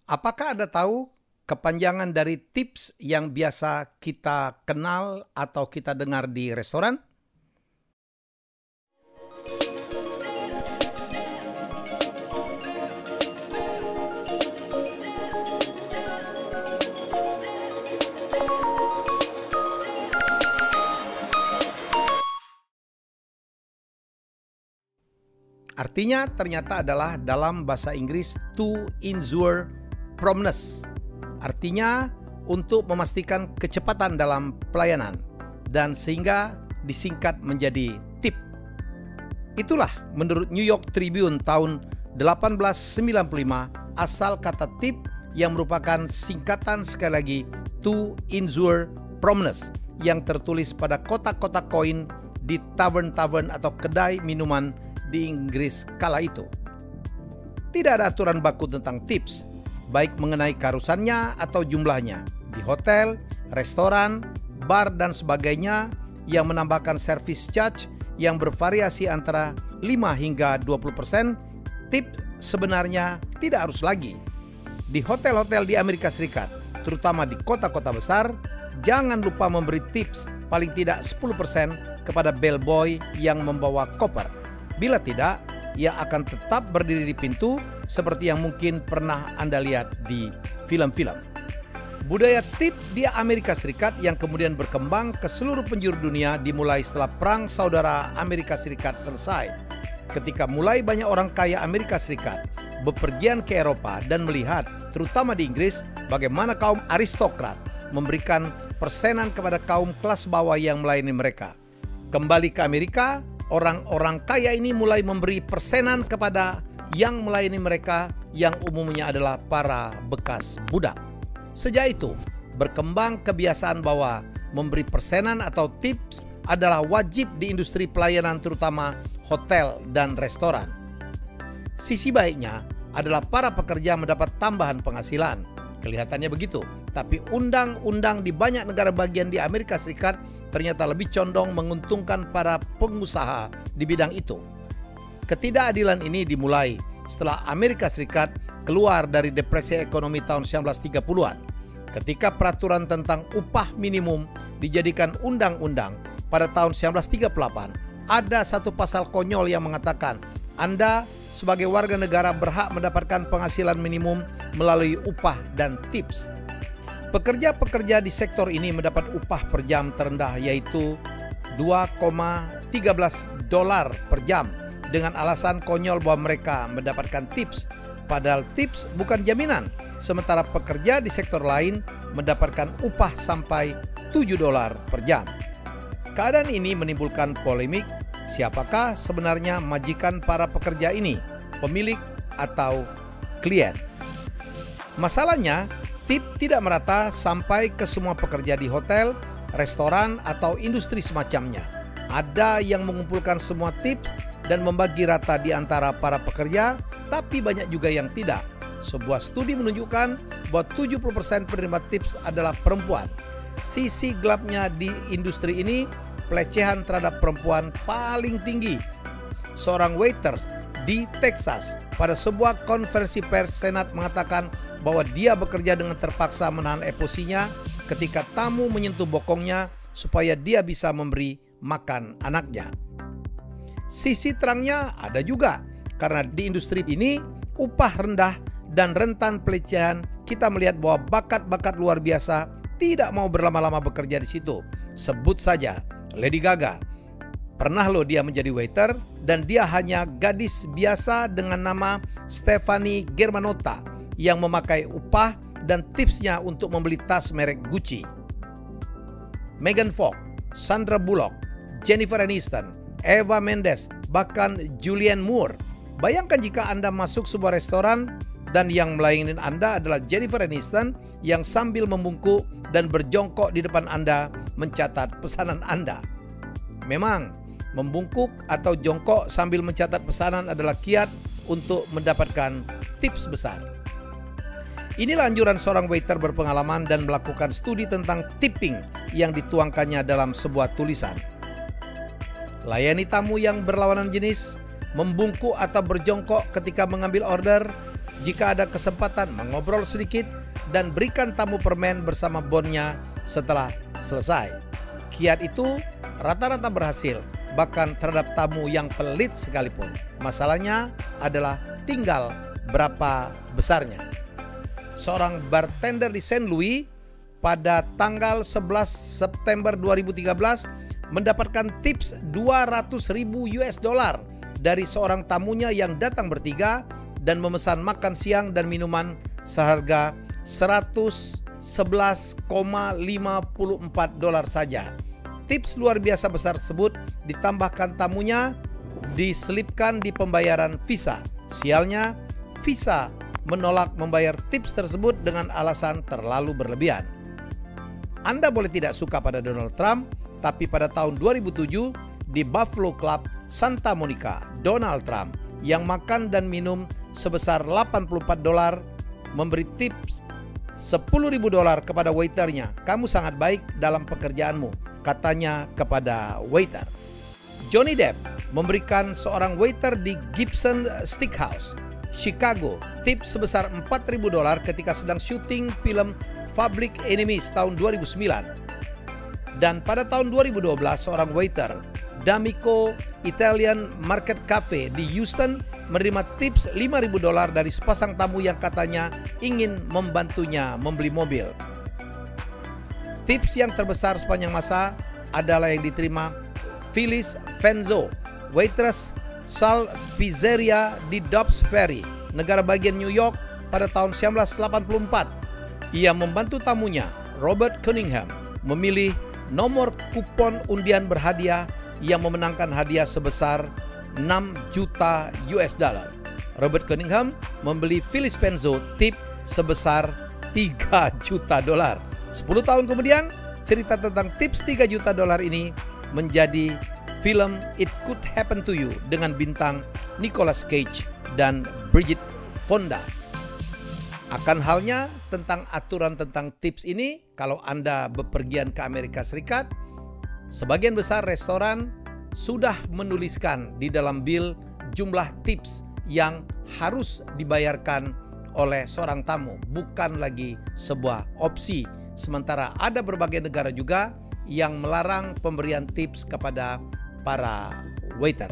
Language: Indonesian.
Apakah Anda tahu kepanjangan dari tips yang biasa kita kenal atau kita dengar di restoran? Artinya ternyata adalah dalam bahasa Inggris to ensure promptness. Artinya untuk memastikan kecepatan dalam pelayanan dan sehingga disingkat menjadi tip. Itulah menurut New York Tribune tahun 1895 asal kata tip yang merupakan singkatan sekali lagi to ensure promptness yang tertulis pada kotak-kotak koin di tavern-tavern atau kedai minuman di Inggris kala itu. Tidak ada aturan baku tentang tips, baik mengenai keharusannya atau jumlahnya. Di hotel, restoran, bar, dan sebagainya yang menambahkan service charge yang bervariasi antara 5 hingga 20%, tip sebenarnya tidak harus lagi. Di hotel-hotel di Amerika Serikat, terutama di kota-kota besar, jangan lupa memberi tips paling tidak 10% kepada bellboy yang membawa koper. Bila tidak, ia akan tetap berdiri di pintu seperti yang mungkin pernah Anda lihat di film-film. Budaya tip di Amerika Serikat yang kemudian berkembang ke seluruh penjuru dunia dimulai setelah Perang Saudara Amerika Serikat selesai. Ketika mulai banyak orang kaya Amerika Serikat bepergian ke Eropa dan melihat, terutama di Inggris, bagaimana kaum aristokrat memberikan persenan kepada kaum kelas bawah yang melayani mereka. Kembali ke Amerika, orang-orang kaya ini mulai memberi persenan kepada yang melayani mereka yang umumnya adalah para bekas budak. Sejak itu, berkembang kebiasaan bahwa memberi persenan atau tips adalah wajib di industri pelayanan terutama hotel dan restoran. Sisi baiknya adalah para pekerja mendapat tambahan penghasilan. Kelihatannya begitu, tapi undang-undang di banyak negara bagian di Amerika Serikat ternyata lebih condong menguntungkan para pengusaha di bidang itu. Ketidakadilan ini dimulai setelah Amerika Serikat keluar dari depresi ekonomi tahun 1930-an. Ketika peraturan tentang upah minimum dijadikan undang-undang pada tahun 1938, ada satu pasal konyol yang mengatakan Anda sebagai warga negara berhak mendapatkan penghasilan minimum melalui upah dan tips. Pekerja-pekerja di sektor ini mendapat upah per jam terendah yaitu $2,13 per jam dengan alasan konyol bahwa mereka mendapatkan tips. Padahal tips bukan jaminan, sementara pekerja di sektor lain mendapatkan upah sampai $7 per jam. Keadaan ini menimbulkan polemik, siapakah sebenarnya majikan para pekerja ini, pemilik atau klien? Masalahnya, tip tidak merata sampai ke semua pekerja di hotel, restoran, atau industri semacamnya. Ada yang mengumpulkan semua tips dan membagi rata di antara para pekerja, tapi banyak juga yang tidak. Sebuah studi menunjukkan bahwa 70% penerima tips adalah perempuan. Sisi gelapnya di industri ini, pelecehan terhadap perempuan paling tinggi. Seorang waiters di Texas pada sebuah konferensi pers Senat mengatakan bahwa dia bekerja dengan terpaksa menahan emosinya ketika tamu menyentuh bokongnya supaya dia bisa memberi makan anaknya. Sisi terangnya ada juga, karena di industri ini upah rendah dan rentan pelecehan. Kita melihat bahwa bakat-bakat luar biasa tidak mau berlama-lama bekerja di situ. Sebut saja Lady Gaga. Pernah loh dia menjadi waiter dan dia hanya gadis biasa dengan nama Stephanie Germanotta yang memakai upah dan tipsnya untuk membeli tas merek Gucci. Megan Fox, Sandra Bullock, Jennifer Aniston, Eva Mendes, bahkan Julianne Moore. Bayangkan jika Anda masuk sebuah restoran dan yang melayani Anda adalah Jennifer Aniston yang sambil membungkuk dan berjongkok di depan Anda mencatat pesanan Anda. Memang, membungkuk atau jongkok sambil mencatat pesanan adalah kiat untuk mendapatkan tips besar. Inilah anjuran seorang waiter berpengalaman dan melakukan studi tentang tipping yang dituangkannya dalam sebuah tulisan. Layani tamu yang berlawanan jenis, membungkuk atau berjongkok ketika mengambil order, Jika ada kesempatan, mengobrol sedikit dan berikan tamu permen bersama bonnya setelah selesai. Kiat itu rata-rata berhasil, bahkan terhadap tamu yang pelit sekalipun. Masalahnya adalah tinggal berapa besarnya. Seorang bartender di St. Louis pada tanggal 11 September 2013 mendapatkan tips $200.000 dari seorang tamunya yang datang bertiga dan memesan makan siang dan minuman seharga $111,54 saja. Tips luar biasa besar tersebut ditambahkan tamunya diselipkan di pembayaran visa. Sialnya, visa menolak membayar tips tersebut dengan alasan terlalu berlebihan. Anda boleh tidak suka pada Donald Trump, tapi pada tahun 2007 di Buffalo Club, Santa Monica, Donald Trump yang makan dan minum sebesar $84 memberi tips $10.000 kepada waiternya. Kamu sangat baik dalam pekerjaanmu, katanya kepada waiter. Johnny Depp memberikan seorang waiter di Gibson Steakhouse, Chicago, tips sebesar $4.000 ketika sedang syuting film Public Enemies tahun 2009. Dan pada tahun 2012, seorang waiter D'Amico Italian Market Cafe di Houston menerima tips $5.000 dari sepasang tamu yang katanya ingin membantunya membeli mobil. Tips yang terbesar sepanjang masa adalah yang diterima Phyllis Fenzo, waitress Sal Pizzeria di Dobbs Ferry, negara bagian New York pada tahun 1984. Ia membantu tamunya, Robert Cunningham, memilih nomor kupon undian berhadiah yang memenangkan hadiah sebesar $6 juta. Robert Cunningham membeli Phyllis Fenzo tip sebesar $3 juta. 10 tahun kemudian, cerita tentang tips $3 juta ini menjadi film It Could Happen to You dengan bintang Nicolas Cage dan Bridget Fonda. Akan halnya tentang aturan tentang tips ini, kalau Anda bepergian ke Amerika Serikat, sebagian besar restoran sudah menuliskan di dalam bil jumlah tips yang harus dibayarkan oleh seorang tamu, bukan lagi sebuah opsi. Sementara ada berbagai negara juga yang melarang pemberian tips kepada para waiter.